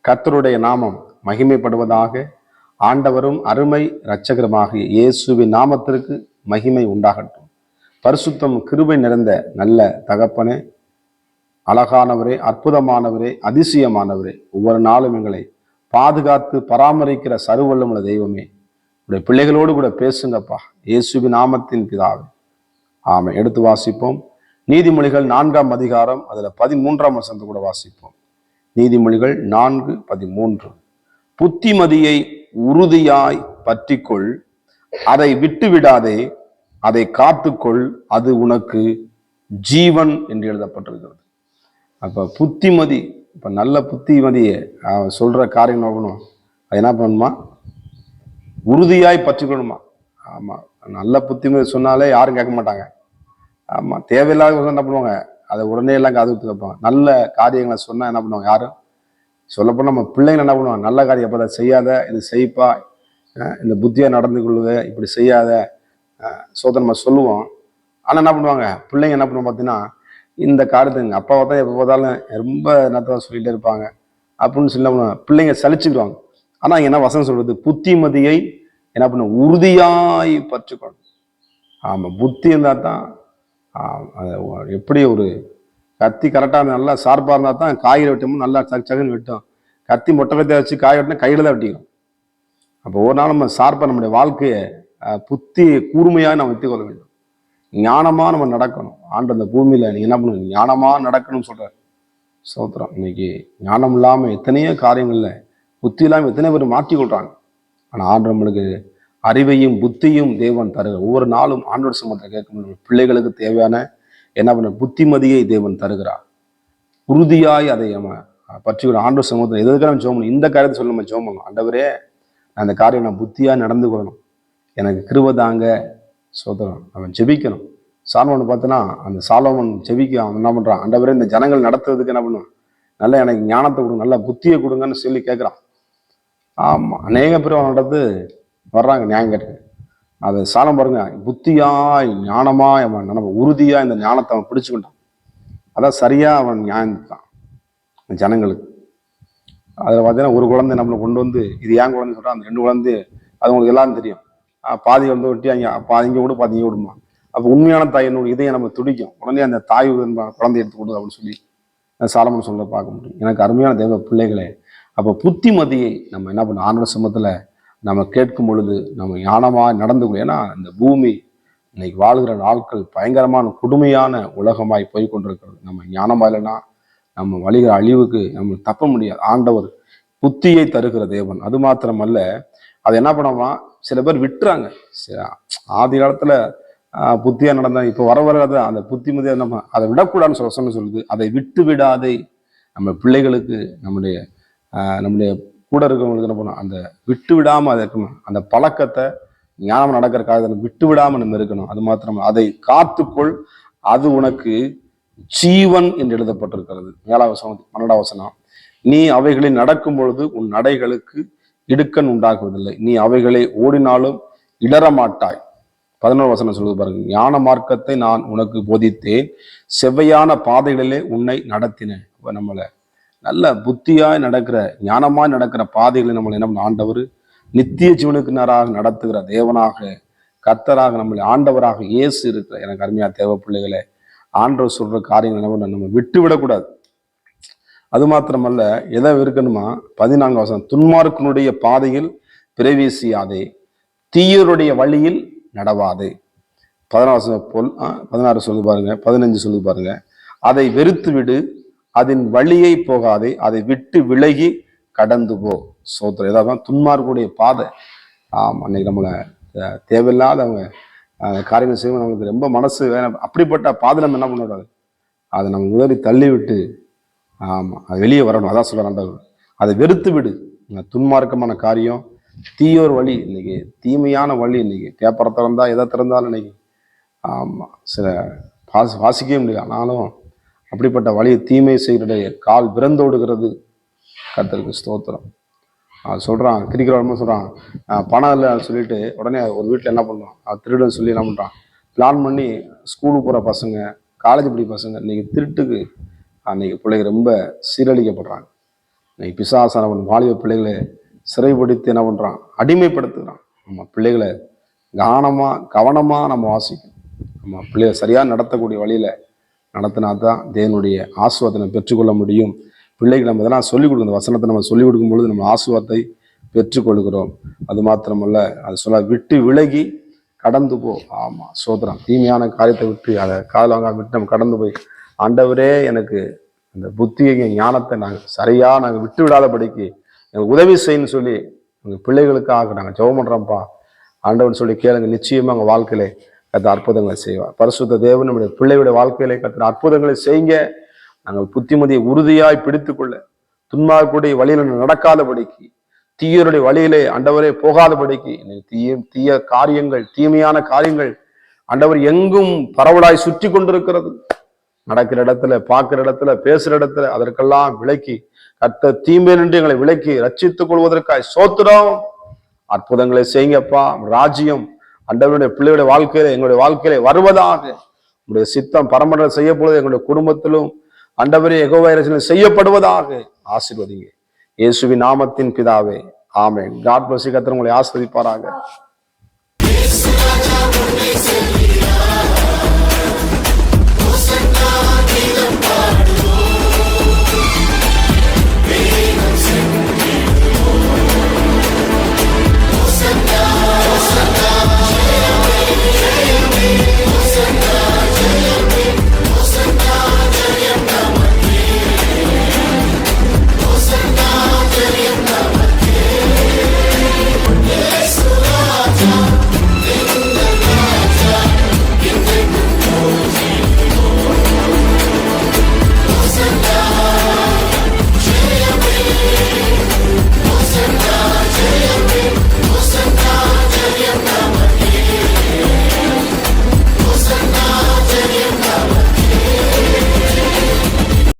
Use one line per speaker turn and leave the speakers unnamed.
கர்த்தருடைய நாமம் மகிமைப்படுவதாக. ஆண்டவரும் அருமை இரட்சகருமாகிய இயேசுவின் நாமத்திற்கு மகிமை உண்டாகட்டும். பரிசுத்தம் கிருபை நிறைந்த நல்ல தகப்பனே, அழகானவரே, அற்புதமானவரே, அதிசயமானவரே, ஒவ்வொரு நாளும் எங்களை பாதுகாத்து பராமரிக்கிற சர்வவல்லமுள்ள தெய்வமே, உடைய பிள்ளைகளோடு கூட பேசுங்கப்பா, இயேசுவின் நாமத்தின் பிதாவே, ஆமென். எடுத்து வாசிப்போம். நீதிமொழிகள் 4ஆம் அதிகாரம், அதுல 13ஆம் வசனத்தை கூட வாசிப்போம். நீதிமொழிகள் 4:13. புத்திமதியை உறுதியாய் பற்றிக்கொள், அதை விட்டு விடாதே, அதை காத்துக்கொள், அது உனக்கு ஜீவன் என்று எழுதப்பட்டிருக்கிறது. அப்ப புத்திமதி, இப்ப நல்ல புத்திமதியை சொல்ற காரியம் நோக்கணும், அது என்ன பண்ணணுமா? உறுதியாய் பற்றிக்கொள்ளுமா. ஆமா, நல்ல புத்திமதி சொன்னாலே யாரும் கேட்க மாட்டாங்க. ஆமா, தேவையில்லாத என்ன பண்ணுவாங்க, அதை உடனே எல்லாம் காது கொடுத்து வைப்பாங்க. நல்ல காரியங்களை சொன்னா என்ன பண்ணுவாங்க, யாரும் சொல்லப்போனால் நம்ம பிள்ளைங்க என்ன பண்ணுவாங்க, நல்ல காரியம் எப்போ அதை செய்யாத, இது செய்ப்பா, இந்த புத்தியா நடந்து கொள்ளுவ, இப்படி செய்யாத நம்ம சொல்லுவோம். ஆனால் என்ன பண்ணுவாங்க பிள்ளைங்க, என்ன பண்ணுவோம் பார்த்தீங்கன்னா, இந்த காரியத்தை எங்கள் அப்பாவை தான் எப்போ பார்த்தாலும் ரொம்ப என்னத்தான் சொல்லிகிட்டே இருப்பாங்க அப்படின்னு சொல்லி என்ன பண்ணுவாங்க, பிள்ளைங்க சலிச்சுக்கிடுவாங்க. ஆனால் இங்கே என்ன வசனம் சொல்றது, புத்திமதியை என்ன பண்ணும், உறுதியாய் பற்றுக்கணும். ஆமாம், புத்தி இருந்தால் தான் எப்படி ஒரு கத்தி கரெக்டாக நல்லா ஷார்ப்பாக இருந்தால் தான் காய்கறி வெட்டமும் நல்லா சகுன்னு வெட்டும். கத்தி மொட்டை கத்தியை வச்சு காய் வெட்டினா கையில் தான் வெட்டிக்கணும். அப்போ ஒரு நாள் நம்ம ஷார்ப்பாக நம்முடைய வாழ்க்கையை புத்தி கூர்மையாக நம்ம வெற்றி கொள்ள வேண்டும். ஞானமாக நம்ம நடக்கணும். ஆண்டு அந்த பூமியில் நீங்கள் என்ன பண்ணணும், ஞானமாக நடக்கணும்னு சொல்கிறார். சோத்திரம். இன்னைக்கு ஞானம் இல்லாமல் எத்தனையோ காரியங்களில், புத்தி இல்லாமல் எத்தனை பேர் மாற்றிக்கொள்கிறாங்க. ஆனால் ஆண்டு நம்மளுக்கு அறிவையும் புத்தியும் தேவன் தருகிற ஒவ்வொரு நாளும் ஆண்டோட சமூகத்தை கேட்க பிள்ளைகளுக்கு தேவையான என்ன பண்ண புத்திமதியை தேவன் தருகிறார். உறுதியாய் அதை நம்ம பற்றி ஒரு ஆண்டோட சமூகத்தை எதுக்காக நம்ம ஜெபம் பண்ணணும், இந்த காரியத்தை சொல்லி நம்ம ஜெபம் பண்ணணும். ஆண்டவரே, அந்த காரியம் நான் புத்தியாக நடந்து கொள்ளணும், எனக்கு கிருபை தாங்க. சோதரம். அவன் ஜெபிக்கணும். சாலமோன் பார்த்தோன்னா, அந்த சாலமோன் ஜெபிக்க அவன் என்ன பண்ணுறான், ஆண்டவரே இந்த ஜனங்கள் நடத்துறதுக்கு என்ன பண்ணுவான், நல்லா எனக்கு ஞானத்தை கொடுங்க, நல்ல புத்தியை கொடுங்கன்னு சொல்லி கேட்குறான். ஆமாம், அநேக பேர் அவன் நடந்து வர்றாங்க நியாயம் கேட்க. அதை சாலம் பாருங்க, புத்தியாய் ஞானமாய் அவன் நம்ம உறுதியா இந்த ஞானத்தை அவன் பிடிச்சுக்கிட்டான். அதான் சரியா அவன் நியாயம் தான் ஜனங்களுக்கு. அதில் பார்த்தீங்கன்னா, ஒரு குழந்தை நம்மளை கொண்டு வந்து, இது ஏன் குழந்தை சொல்கிறான், அந்த 2 குழந்தை அது உங்களுக்கு எல்லாரும் தெரியும். பாதி வந்து ஒட்டி அங்கே பாதி இங்கே விடு, பாதி இங்கே விடுமா. அப்போ உண்மையான தாய் என்னோட இதையை நம்ம துடிக்கும். உடனே அந்த தாய் குழந்தை எடுத்து கொடு அப்படின்னு சொல்லி சாலமன் சொல்ல பார்க்க முடியும். எனக்கு அருமையான தேவ பிள்ளைகளே, அப்போ புத்திமதியை நம்ம என்ன பண்ண ஆண்டோட சமூகத்தில் நம்ம கேட்கும் பொழுது நம்ம ஞானமாக நடந்துக்கணும். ஏன்னா இந்த பூமி இன்னைக்கு வாழ்கிற நாட்கள் பயங்கரமான கொடுமையான உலகமாய் போய் கொண்டிருக்கிறது. நம்ம ஞானமாக இல்லைன்னா நம்ம வழிகிற அழிவுக்கு நம்ம தப்ப முடியாது. ஆண்டவர் புத்தியை தருகிற தேவன். அது மாத்திரமல்ல, அதை என்ன பண்ணுவோமா, சில பேர் விட்டுறாங்க. ஆதி காலத்துல புத்தியா நடந்தா, இப்போ வர வராது அந்த புத்திமதியை நம்ம அதை விடக்கூடாதுன்னு சொல்லுது. அதை விட்டு விடாதே. நம்ம பிள்ளைகளுக்கு, நம்முடைய கூட இருக்கவங்களுக்கு என்ன பண்ணணும், அந்த விட்டு விடாம அதை இருக்கணும். அந்த பழக்கத்தை ஞானம் நடக்கிறக்காக விட்டு விடாம நம்ம இருக்கணும். அது மாத்திரம், அதை காத்துக்கொள், அது உனக்கு ஜீவன் என்று எழுதப்பட்டிருக்கிறது. 7ஆம் வசனம் 12ஆம் வசனம். நீ அவைகளை நடக்கும் பொழுது உன் நடைகளுக்கு இடுக்கண் உண்டாகுவதில்லை, நீ அவைகளை ஓடினாலும் இடற மாட்டாய். 11ஆம் வசனம் சொல்லுது பாருங்க, ஞான மார்க்கத்தை நான் உனக்கு போதித்தேன், செவ்வையான பாதைகளிலே உன்னை நடத்தினேன். நம்மளை நல்ல புத்தியாய் நடக்கிற, ஞானமாய் நடக்கிற பாதைகளை நம்மளை என்ன ஆண்டவர் நித்திய ஜீவனுக்கு நேராக நடத்துகிற தேவனாக, கர்த்தராக, நம்மளை ஆண்டவராக இயேசு இருக்கிற எனக்கு அருமையா தேவ பிள்ளைகளை, ஆண்டவர் சொல்ற காரியங்கள் என்ன நம்ம விட்டு விடக்கூடாது. அது மாத்திரமல்ல, எதை இருக்கணுமா, 14ஆம் வசனம், துன்மார்க்கனுடைய பாதையில் பிரவேசியாதே, தீயருடைய வழியில் நடவாதே. 16 சொல்லு பாருங்க, 15 சொல்லு பாருங்க, அதை வெறுத்து விடு, அதன் வழியை போகாதே, அதை விட்டு விலகி கடந்து போ. சோத்திரம். ஏதாவது துன்மார்க்கனுடைய பாதை. அன்னைக்கு நம்மளை தேவையில்லாத அவங்க காரியங்கள் செய்வோம், நம்மளுக்கு ரொம்ப மனசு வேணும். அப்படிப்பட்ட பாதை நம்ம என்ன பண்ணக்கூடாது, அதை நம்ம உதறி தள்ளி விட்டு அது வெளியே வரணும். அதான் சொல்றாங்க, அதை வெறுத்து விடு. துன்மார்க்கமான காரியம், தீயோர் வழி, இன்னைக்கு தீமையான வழி. இன்னைக்கு பேப்பரை திறந்தா, எதை திறந்தாலும் இன்னைக்கு சில வாசிக்கவே முடியாது. ஆனாலும் அப்படிப்பட்ட வழியை தீமை செய்கிற கால் விரந்தோடுகிறது. கர்த்தருக்கு ஸ்தோத்திரம். சொல்றான், கிரிக்கிறவன் சொல்றான், பணம் இல்லை சொல்லிட்டு உடனே ஒரு வீட்டில் என்ன பண்ணுவான், திருடன் சொல்லி என்ன பண்றான், பிளான் பண்ணி ஸ்கூலுக்கு போகிற பசங்க, காலேஜ் படி பசங்க இன்னைக்கு திருட்டுக்கு அன்னைக்கு பிள்ளைங்க ரொம்ப சீரழிக்கப்படுறாங்க. இன்னைக்கு பிசாசானவன் வாலிப பிள்ளைகளை சிறைபிடித்து என்ன பண்றான், அடிமைப்படுத்துகிறான். நம்ம பிள்ளைகளை கவனமா நம்ம வாசிக்கணும். நம்ம பிள்ளைகளை சரியாக நடத்தக்கூடிய வழியில நடத்தினா தான் தேவனுடைய ஆசீர்வாதத்தை பெற்றுக்கொள்ள முடியும். பிள்ளைக்கு நம்ம இதெல்லாம் சொல்லிக் கொடுக்கணும். வசனத்தை நம்ம சொல்லிக் கொடுக்கும் பொழுது நம்ம ஆசீர்வாதத்தை பெற்றுக்கொள்கிறோம். அது மாத்திரமல்ல, அது சொல்ல விட்டு விலகி கடந்து போ. ஆமா, சோதரம் தீமையான காரியத்தை விட்டு அதை காதல் வாங்க விட்டு நம்ம கடந்து போய், ஆண்டவரே எனக்கு அந்த புத்தியை ஞானத்தை நாங்கள் விட்டு விடாதபடிக்கு எங்களுக்கு உதவி செய்யணும்னு சொல்லி எங்கள் பிள்ளைகளுக்காக நாங்கள் ஜெபம் பண்றோம்ப்பா ஆண்டவன் சொல்லி கேளுங்க. நிச்சயமா எங்கள் வாழ்க்கையில கத்த அற்புதங்களை செய்வார். பரிசுத்த தேவன் நம்முடைய பிள்ளைகளுடைய வாழ்க்கையில கத்த அற்புதங்களை செய்யுங்க. நாங்கள் புத்திமதியை உறுதியாய் பிடித்துக்கொள்ள, துன்மார்க்குடைய வழியில நடக்காதபடிக்கு, தீயருடைய வழியிலே ஆண்டவரே போகாதபடிக்கு, தீய காரியங்கள், தீமையான காரியங்கள் ஆண்டவர் எங்கும் பரவலாய் சுற்றி கொண்டிருக்கிறது. நடக்கிற இடத்துல, பார்க்கிற இடத்துல, பேசுற இடத்துல அதற்கெல்லாம் விலக்கி கர்த்தர் தீமை நின்று எங்களை விலக்கி ரட்சித்துக் கொள்வதற்காய் சோத்திரம். அற்புதங்களை செய்யுங்கப்பா. ராஜ்யம் ஆண்டவருடைய பிள்ளைகளுடைய வாழ்க்கையில, எங்களுடைய வாழ்க்கையில வருவதாக உங்களுடைய சித்தம் பரமண்டலம் செய்யப்படுவது எங்களுடைய குடும்பத்திலும் ஆண்டவரே யெகோவா செய்யப்படுவதாக ஆசீர்வதிங்க. இயேசுவின் நாமத்தின் பிதாவே, ஆமென். God bless you. கர்த்தர் உங்களை ஆசீர்வதிப்பாராக.